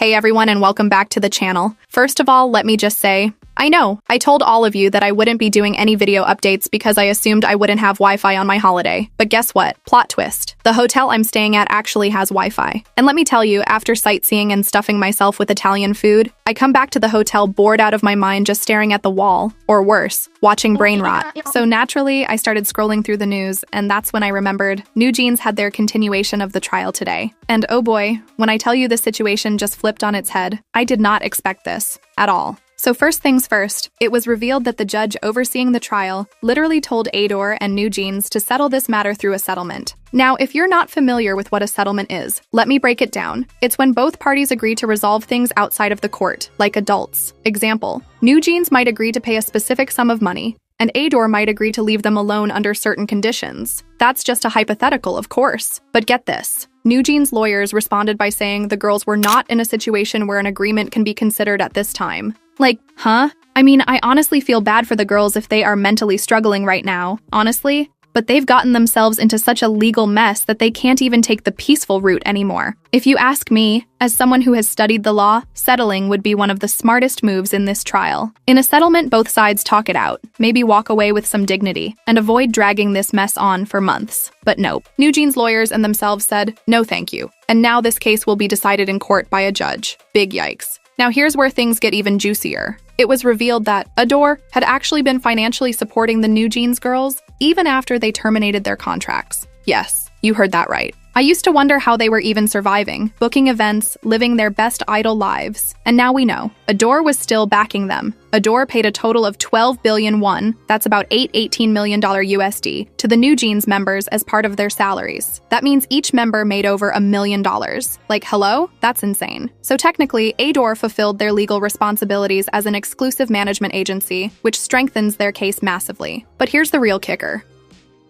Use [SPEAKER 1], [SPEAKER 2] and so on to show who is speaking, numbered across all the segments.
[SPEAKER 1] Hey everyone, and welcome back to the channel. First of all, let me just say, I know, I told all of you that I wouldn't be doing any video updates because I assumed I wouldn't have Wi-Fi on my holiday. But guess what? Plot twist. The hotel I'm staying at actually has Wi-Fi. And let me tell you, after sightseeing and stuffing myself with Italian food, I come back to the hotel bored out of my mind just staring at the wall, or worse, watching brain rot. So naturally, I started scrolling through the news, and that's when I remembered NewJeans had their continuation of the trial today. And oh boy, when I tell you the situation just flipped on its head, I did not expect this at all. So first things first, it was revealed that the judge overseeing the trial literally told Adore and NewJeans to settle this matter through a settlement. Now, if you're not familiar with what a settlement is, let me break it down. It's when both parties agree to resolve things outside of the court, like adults. Example, NewJeans might agree to pay a specific sum of money, and Adore might agree to leave them alone under certain conditions. That's just a hypothetical, of course. But get this. NewJeans' lawyers responded by saying the girls were not in a situation where an agreement can be considered at this time. Like, huh? I mean, I honestly feel bad for the girls if they are mentally struggling right now, honestly. But they've gotten themselves into such a legal mess that they can't even take the peaceful route anymore. If you ask me, as someone who has studied the law, settling would be one of the smartest moves in this trial. In a settlement, both sides talk it out, maybe walk away with some dignity, and avoid dragging this mess on for months. But nope. NewJeans' lawyers and themselves said, no thank you. And now this case will be decided in court by a judge. Big yikes. Now here's where things get even juicier. It was revealed that Adore had actually been financially supporting the NewJeans girls even after they terminated their contracts. Yes, you heard that right. I used to wonder how they were even surviving, booking events, living their best idol lives. And now we know. Adore was still backing them. Adore paid a total of 12 billion won, that's about $18 million USD, to the NewJeans members as part of their salaries. That means each member made over $1 million. Like, hello? That's insane. So technically, Adore fulfilled their legal responsibilities as an exclusive management agency, which strengthens their case massively. But here's the real kicker.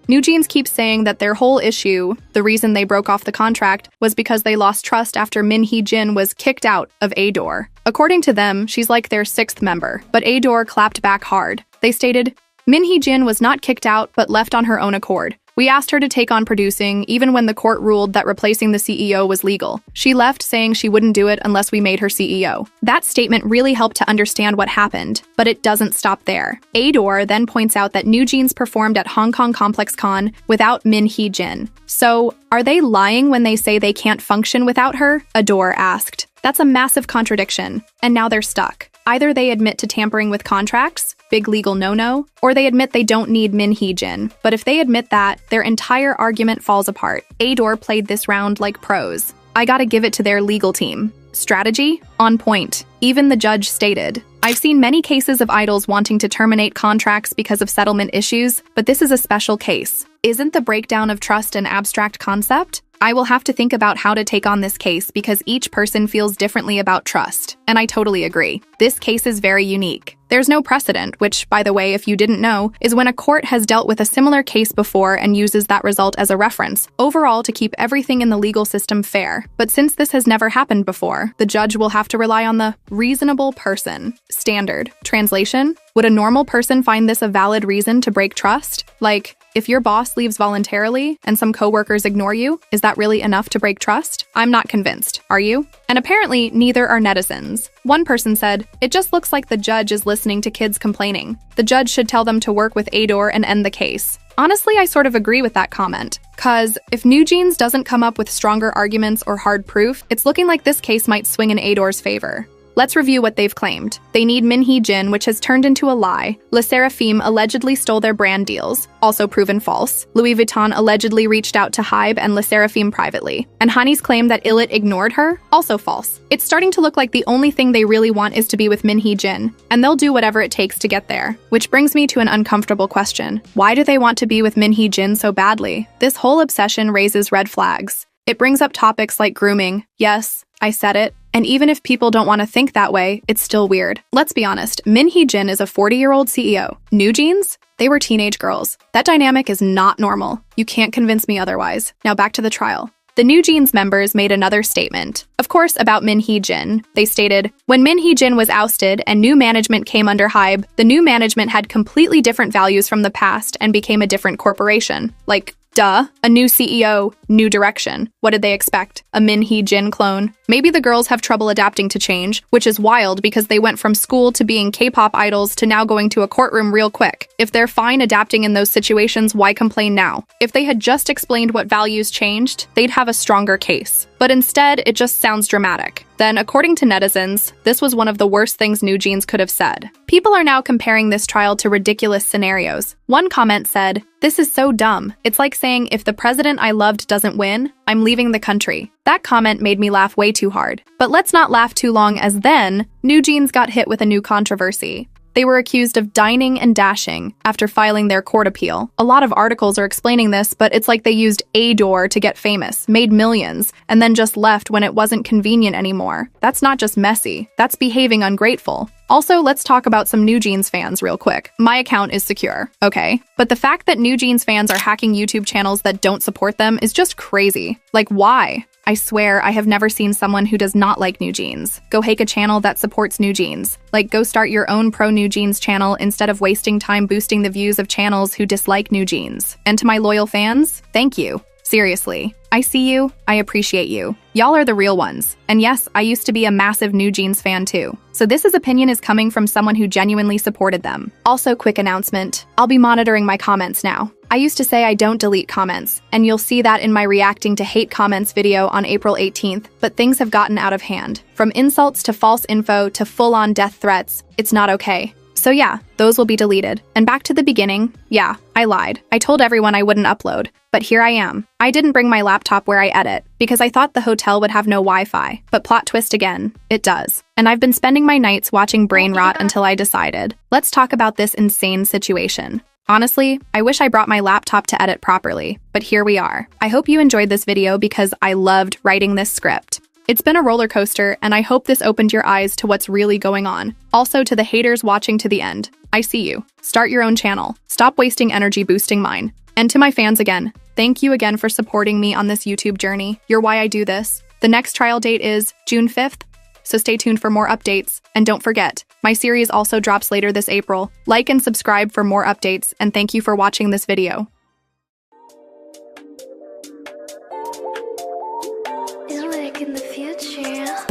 [SPEAKER 1] NewJeans keeps saying that their whole issue, the reason they broke off the contract, was because they lost trust after Min Hee-jin was kicked out of Adore. According to them, she's like their 6th member, but Adore clapped back hard. They stated, Min Hee-jin was not kicked out but left on her own accord. We asked her to take on producing, even when the court ruled that replacing the CEO was legal. She left saying she wouldn't do it unless we made her CEO. That statement really helped to understand what happened, but it doesn't stop there. Adore then points out that NewJeans performed at Hong Kong Complex Con without Min Hee-jin. So, are they lying when they say they can't function without her? Adore asked. That's a massive contradiction, and now they're stuck. Either they admit to tampering with contracts, big legal no-no, or they admit they don't need Min Hee-jin. But if they admit that, their entire argument falls apart. Adore played this round like pros. I gotta give it to their legal team. Strategy? On point. Even the judge stated, I've seen many cases of idols wanting to terminate contracts because of settlement issues, but this is a special case. Isn't the breakdown of trust an abstract concept? I will have to think about how to take on this case because each person feels differently about trust, and I totally agree. This case is very unique. There's no precedent, which, by the way, if you didn't know, is when a court has dealt with a similar case before and uses that result as a reference, overall to keep everything in the legal system fair. But since this has never happened before, the judge will have to rely on the reasonable person standard. Translation? Would a normal person find this a valid reason to break trust? Like, if your boss leaves voluntarily and some coworkers ignore you, is that really enough to break trust? I'm not convinced. Are you? And apparently, neither are netizens. One person said, it just looks like the judge is listening to kids complaining. The judge should tell them to work with Adore and end the case. Honestly, I sort of agree with that comment. Cause if NewJeans doesn't come up with stronger arguments or hard proof, it's looking like this case might swing in Adore's favor. Let's review what they've claimed. They need Min Hee-jin, which has turned into a lie. Le Sserafim allegedly stole their brand deals, also proven false. Louis Vuitton allegedly reached out to Hybe and Le Sserafim privately. And Hani's claim that Illit ignored her, also false. It's starting to look like the only thing they really want is to be with Min Hee-jin, and they'll do whatever it takes to get there. Which brings me to an uncomfortable question. Why do they want to be with Min Hee-jin so badly? This whole obsession raises red flags. It brings up topics like grooming. Yes, I said it. And even if people don't want to think that way, it's still weird. Let's be honest, Min Hee-jin is a 40-year-old CEO. NewJeans? They were teenage girls. That dynamic is not normal. You can't convince me otherwise. Now back to the trial. The NewJeans members made another statement. Of course, about Min Hee-jin. They stated, when Min Hee-jin was ousted and new management came under Hybe, the new management had completely different values from the past and became a different corporation. Like, duh, a new CEO, New Direction. What did they expect? A Min Hee Jin clone? Maybe the girls have trouble adapting to change, which is wild because they went from school to being K-pop idols to now going to a courtroom real quick. If they're fine adapting in those situations, why complain now? If they had just explained what values changed, they'd have a stronger case. But instead, it just sounds dramatic. Then, according to netizens, this was one of the worst things NewJeans could have said. People are now comparing this trial to ridiculous scenarios. One comment said, "This is so dumb. It's like saying if the president I loved doesn't win, I'm leaving the country." That comment made me laugh way too hard. But let's not laugh too long, as then, NewJeans got hit with a new controversy. They were accused of dining and dashing after filing their court appeal. A lot of articles are explaining this, but it's like they used Adore to get famous, made millions, and then just left when it wasn't convenient anymore. That's not just messy, that's behaving ungrateful. Also, let's talk about some NewJeans fans real quick. My account is secure, okay? But the fact that NewJeans fans are hacking YouTube channels that don't support them is just crazy. Like, why? I swear I have never seen someone who does not like NewJeans. Go hack a channel that supports NewJeans. Like, go start your own pro NewJeans channel instead of wasting time boosting the views of channels who dislike NewJeans. And to my loyal fans, thank you. Seriously. I see you, I appreciate you. Y'all are the real ones. And yes, I used to be a massive NewJeans fan too. So this opinion is coming from someone who genuinely supported them. Also, quick announcement, I'll be monitoring my comments now. I used to say I don't delete comments, and you'll see that in my reacting to hate comments video on April 18th, but things have gotten out of hand. From insults to false info to full-on death threats, it's not okay. So yeah, those will be deleted. And back to the beginning, yeah, I lied. I told everyone I wouldn't upload, but here I am. I didn't bring my laptop where I edit, because I thought the hotel would have no Wi-Fi. But plot twist again, it does. And I've been spending my nights watching Brain Rot until I decided. Let's talk about this insane situation. Honestly, I wish I brought my laptop to edit properly, but here we are. I hope you enjoyed this video because I loved writing this script. It's been a roller coaster, and I hope this opened your eyes to what's really going on. Also, to the haters watching to the end, I see you. Start your own channel. Stop wasting energy boosting mine. And to my fans again, thank you again for supporting me on this YouTube journey. You're why I do this. The next trial date is June 5th, so stay tuned for more updates. And don't forget, my series also drops later this April. Like and subscribe for more updates, and thank you for watching this video.
[SPEAKER 2] Like in the future.